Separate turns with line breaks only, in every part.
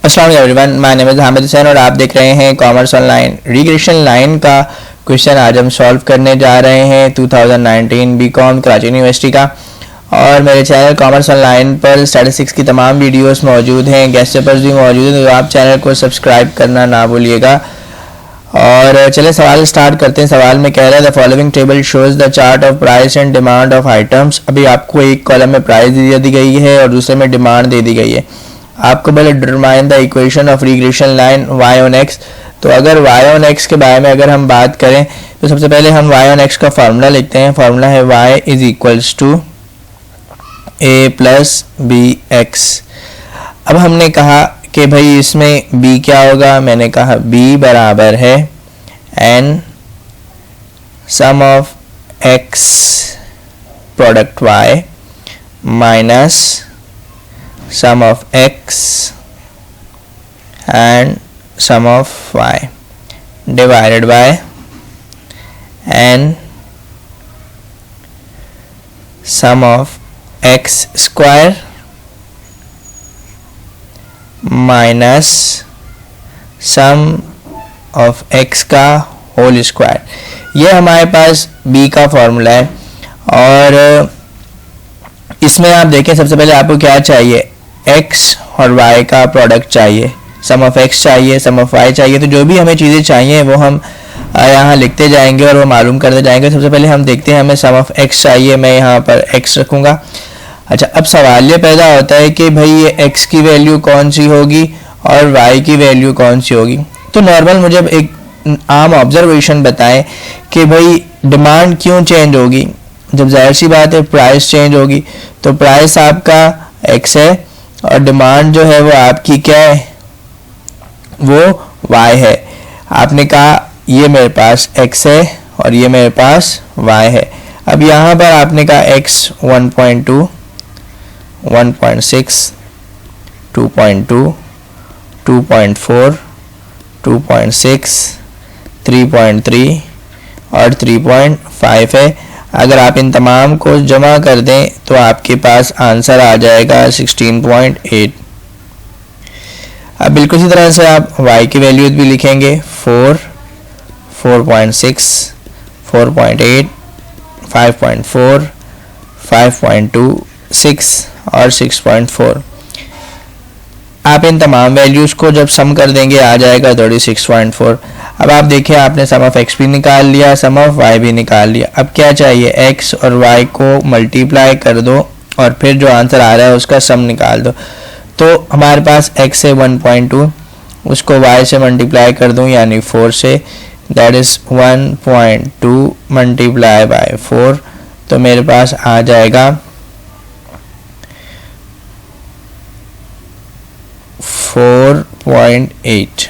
अस्सलाम everyone, my name is Hamid Hussain और आप देख रहे हैं कॉमर्स ऑनलाइन। रिग्रेशन लाइन का क्वेश्चन आज हम सॉल्व करने जा रहे हैं 2019 बीकॉम कराची यूनिवर्सिटी का। और मेरे चैनल कॉमर्स ऑनलाइन पर स्टैटिस्टिक्स की तमाम वीडियोस मौजूद हैं, गेस्ट पेपर्स भी मौजूद हैं, तो आप चैनल को सब्सक्राइब करना ना भूलिएगा। और चले सवाल स्टार्ट करते हैं। सवाल में कह रहा है the following table shows the chart of price and demand of items. अभी आपको एक कॉलम में प्राइस दे दी गई है और दूसरे में डिमांड दे दी गई है। आपको बोले determine the equation of regression line y on x। तो अगर y ऑन x के बारे में अगर हम बात करें तो सबसे पहले हम y ऑन x का फार्मूला लिखते हैं। फार्मूला है y is equals to a plus b x. अब हमने कहा कि भाई इसमें b क्या होगा, मैंने कहा b बराबर है n sum of x product y minus sum of x and sum of y divided by n sum of x square minus sum of x का होल स्क्वायर। ये हमारे पास b का फॉर्मूला है। और इसमें आप देखें सबसे पहले आपको क्या चाहिए, x और y का प्रोडक्ट चाहिए, सम ऑफ x चाहिए, सम ऑफ y चाहिए। तो जो भी हमें चीज़ें चाहिए वो हम यहाँ लिखते जाएंगे और वो मालूम करते जाएंगे। सबसे पहले हम देखते हैं हमें सम ऑफ x चाहिए, मैं यहाँ पर x रखूँगा। अच्छा, अब सवाल ये पैदा होता है कि भाई ये x की वैल्यू कौन सी होगी और y की वैल्यू कौन सी होगी। तो नॉर्मल मुझे एक आम ऑब्जर्वेशन बताएं कि भाई डिमांड क्यों चेंज होगी। जब जाहिर सी बात है प्राइस चेंज होगी, तो प्राइस आपका x है और डिमांड जो है वो आपकी क्या है, वो y है। आपने कहा ये मेरे पास x है और ये मेरे पास y है। अब यहाँ पर आपने कहा x 1.2, 1.6, 2.2, 2.4, 2.6, 3.3 और 3.5 है। अगर आप इन तमाम को जमा कर दें तो आपके पास आंसर आ जाएगा 16.8। अब बिल्कुल इसी तरह से आप y की वैल्यूज भी लिखेंगे 4, 4.6, 4.8, 5.4, 5.2, 6 और 6.4। आप इन तमाम वैल्यूज़ को जब सम कर देंगे आ जाएगा 36.4। अब आप देखिए आपने सम ऑफ x भी निकाल लिया, सम ऑफ y भी निकाल लिया। अब क्या चाहिए, x और y को मल्टीप्लाई कर दो और फिर जो आंसर आ रहा है उसका सम निकाल दो। तो हमारे पास x है 1.2, उसको y से मल्टीप्लाई कर दूं यानी 4 से, दैट इज़ 1.2 मल्टीप्लाई बाय 4। तो मेरे पास आ जाएगा 4.8।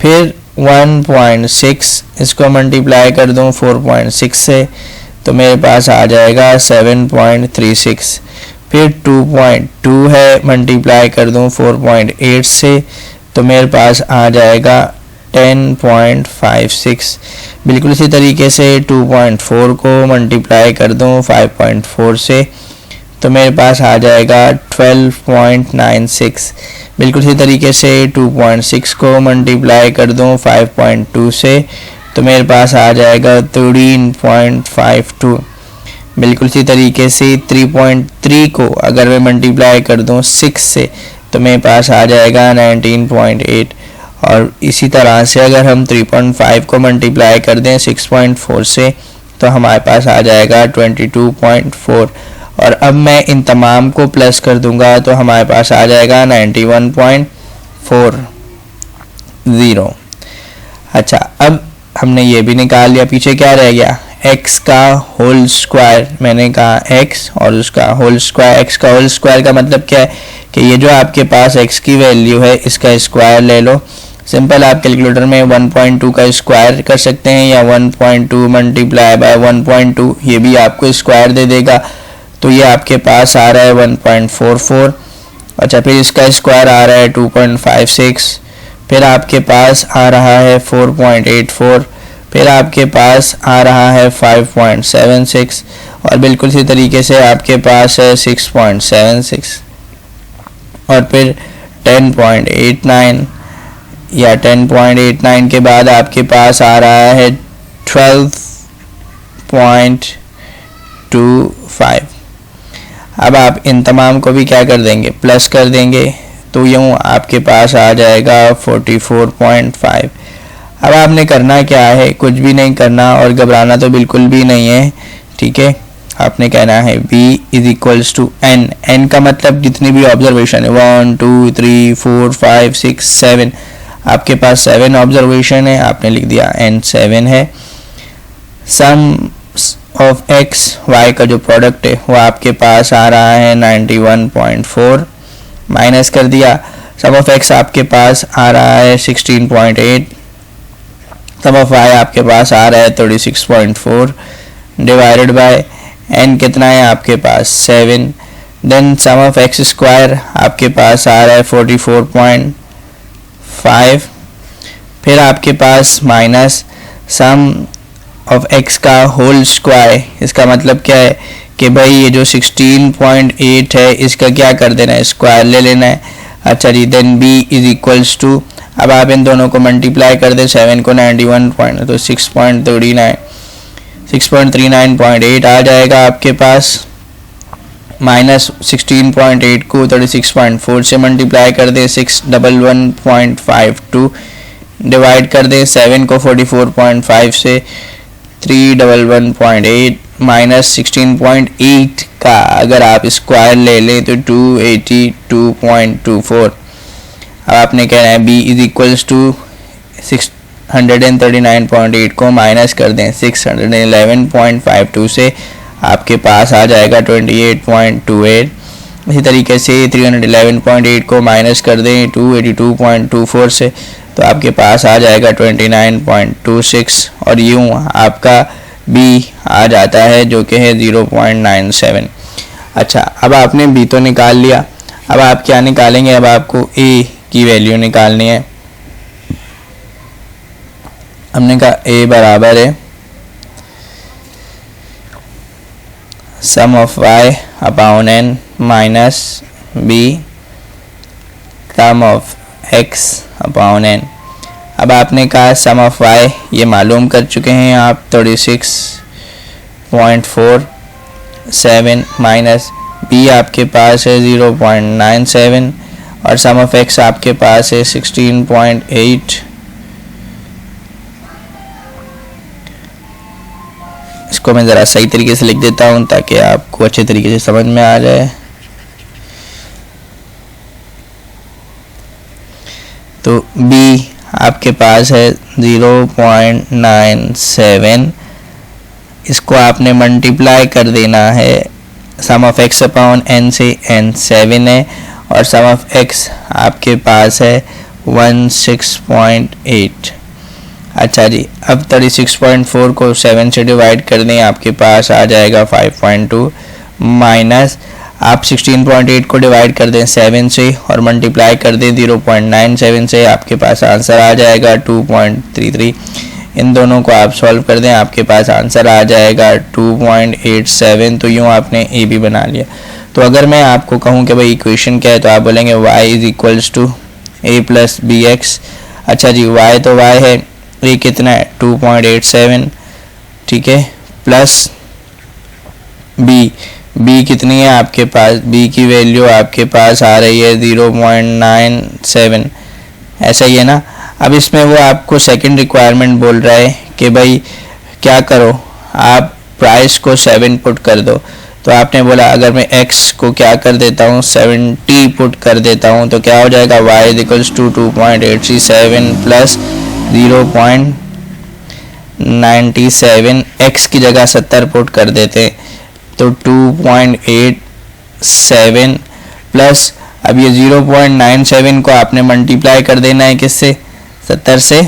फिर 1.6 इसको मल्टीप्लाई कर दूं 4.6 से, तो मेरे पास आ जाएगा 7.36। फिर 2.2 है, मल्टीप्लाई कर दूं 4.8 से, तो मेरे पास आ जाएगा 10.56। बिल्कुल इसी तरीके से 2.4 को मल्टीप्लाई कर दूं 5.4 से, तो मेरे पास आ जाएगा 12.96। बिल्कुल इसी तरीके से 2.6 को मल्टीप्लाई कर दूं 5.2 से, तो मेरे पास आ जाएगा 13.52। बिल्कुल इसी तरीके से 3.3 को अगर मैं मल्टीप्लाई कर दूं 6 से, तो मेरे पास आ जाएगा 19.8। और इसी तरह से अगर हम 3.5 को मल्टीप्लाई कर दें 6.4 से, तो हमारे पास आ जाएगा 22.4। और अब मैं इन तमाम को प्लस कर दूंगा तो हमारे पास आ जाएगा 91.40। अच्छा, अब हमने ये भी निकाल लिया, पीछे क्या रह गया, x का होल स्क्वायर। मैंने कहा x और उसका होल स्क्वायर। x का होल स्क्वायर का मतलब क्या है कि ये जो आपके पास x की वैल्यू है इसका स्क्वायर ले लो। सिंपल आप कैलकुलेटर में 1.2 का स्क्वायर कर सकते हैं या 1.2 मल्टीप्लाई बाय 1.2, ये भी आपको स्क्वायर दे देगा। तो ये आपके पास आ रहा है 1.44। अच्छा, फिर इसका स्क्वायर आ रहा है 2.56। फिर आपके पास आ रहा है 4.84। फिर आपके पास आ रहा है 5.76 और बिल्कुल इसी तरीके से आपके पास है 6.76 और फिर 10.89 या 10.89 के बाद आपके पास आ रहा है 12.25। अब आप इन तमाम को भी क्या कर देंगे, प्लस कर देंगे, तो यूँ आपके पास आ जाएगा 44.5। अब आपने करना क्या है, कुछ भी नहीं करना और घबराना तो बिल्कुल भी नहीं है, ठीक है। आपने कहना है b is equals to n। n का मतलब जितनी भी ऑब्जर्वेशन है 1 2 3 4 5 6 7, आपके पास 7 ऑब्जर्वेशन है, आपने लिख दिया n 7 है। सम ऑफ x y का जो प्रोडक्ट है वो आपके पास आ रहा है 91.4, माइनस कर दिया। सम ऑफ x आपके पास आ रहा है 16.8, सम ऑफ y आपके पास आ रहा है 36.4, डिवाइडेड बाय n कितना है आपके पास 7। Then sum of x square आपके पास आ रहा है 44.5, फिर आपके पास माइनस सम ऑफ x का होल स्क्वायर। इसका मतलब क्या है कि भाई ये जो 16.8 है इसका क्या कर देना है, स्क्वायर ले लेना है। अच्छा जी, then b is equals to, अब आप इन दोनों को मल्टीप्लाई कर दें, 7 को 91 पॉइंट तो 6.39.8 आ जाएगा आपके पास, माइनस 16.8 को 36.4 से मल्टीप्लाई कर दें, 611.52 डिवाइड कर दें 7 को 44.5 से 311.8 माइनस 16.8 का अगर आप स्क्वायर ले लें तो 282.24। अब आपने कहना है b इज इक्वल्स टू 639.8 को माइनस कर दें 611.52 से, आपके पास आ जाएगा 28.28। इसी तरीके से 311.8 को माइनस कर दें 282.24 से, तो आपके पास आ जाएगा 29.26 और यूँ आपका b आ जाता है जो कि है 0.97। अच्छा, अब आपने b तो निकाल लिया, अब आप क्या निकालेंगे, अब आपको a की वैल्यू निकालनी है। हमने कहा a बराबर है sum of y upon n minus b sum of x upon n। अब आपने कहा सम ऑफ y ये मालूम कर चुके हैं आप 36.47 माइनस b आपके पास है 0.97 और सम ऑफ x आपके पास है 16.8। इसको मैं ज़रा सही तरीके से लिख देता हूँ ताकि आपको अच्छे तरीके से समझ में आ जाए। तो b आपके पास है 0.97, इसको आपने मल्टीप्लाई कर देना है sum of x upon n से, n 7 है और सम ऑफ x आपके पास है 16.8। अच्छा जी, अब 36.4 को 7 से डिवाइड कर दें, आपके पास आ जाएगा 5.2 माइनस आप 16.8 को डिवाइड कर दें 7 से और मल्टीप्लाई कर दें 0.97 से, आपके पास आंसर आ जाएगा 2.33। इन दोनों को आप सॉल्व कर दें, आपके पास आंसर आ जाएगा 2.87। तो यूँ आपने ए बी बना लिया। तो अगर मैं आपको कहूँ कि भाई इक्वेशन क्या है तो आप बोलेंगे y is equals to a plus b x. अच्छा जी, y तो y है, a कितना है 2.87, ठीक है, प्लस b कितनी है आपके पास, b की वैल्यू आपके पास आ रही है 0.97, ऐसा ही है ना। अब इसमें वो आपको सेकंड रिक्वायरमेंट बोल रहा है कि भाई क्या करो, आप प्राइस को 7 पुट कर दो। तो आपने बोला अगर मैं x को क्या कर देता हूँ 70 पुट कर देता हूँ तो क्या हो जाएगा, y is equals to 2.837 plus 0.97, x की जगह 70 पुट कर देते हैं तो 2.87 प्लस अब ये 0.97 को आपने मल्टीप्लाई कर देना है किससे, 70 से,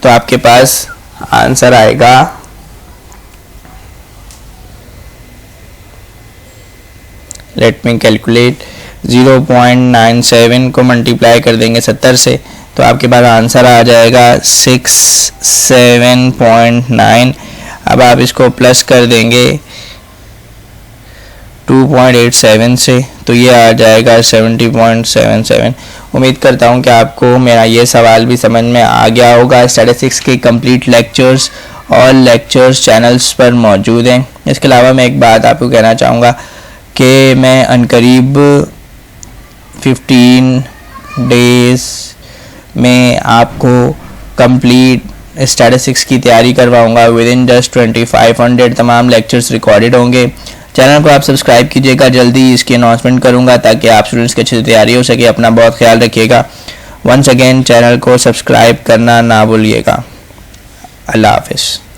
तो आपके पास आंसर आएगा लेट मी कैलकुलेट 0.97 को मल्टीप्लाई कर देंगे 70 से तो आपके पास आंसर आ जाएगा 67.9। अब आप इसको प्लस कर देंगे 2.87 से, तो ये आ जाएगा 70.77। उम्मीद करता हूँ कि आपको मेरा ये सवाल भी समझ में आ गया होगा। स्टैटिस्टिक्स के कंप्लीट लेक्चर्स और लेक्चर्स चैनल्स पर मौजूद हैं। इसके अलावा मैं एक बात आपको कहना चाहूँगा कि मैं अनकरीब 15 डेज़ में आपको कंप्लीट स्टैटिस्टिक्स की तैयारी करवाऊंगा। विद इन जस्ट 2500 तमाम लेक्चर्स रिकॉर्डेड होंगे। चैनल को आप सब्सक्राइब कीजिएगा, जल्दी इसकी अनाउंसमेंट करूंगा ताकि आप स्टूडेंट्स की अच्छी से तैयारी हो सके। अपना बहुत ख्याल रखिएगा। वंस अगेन चैनल को सब्सक्राइब करना ना भूलिएगा। अल्लाह हाफिज़।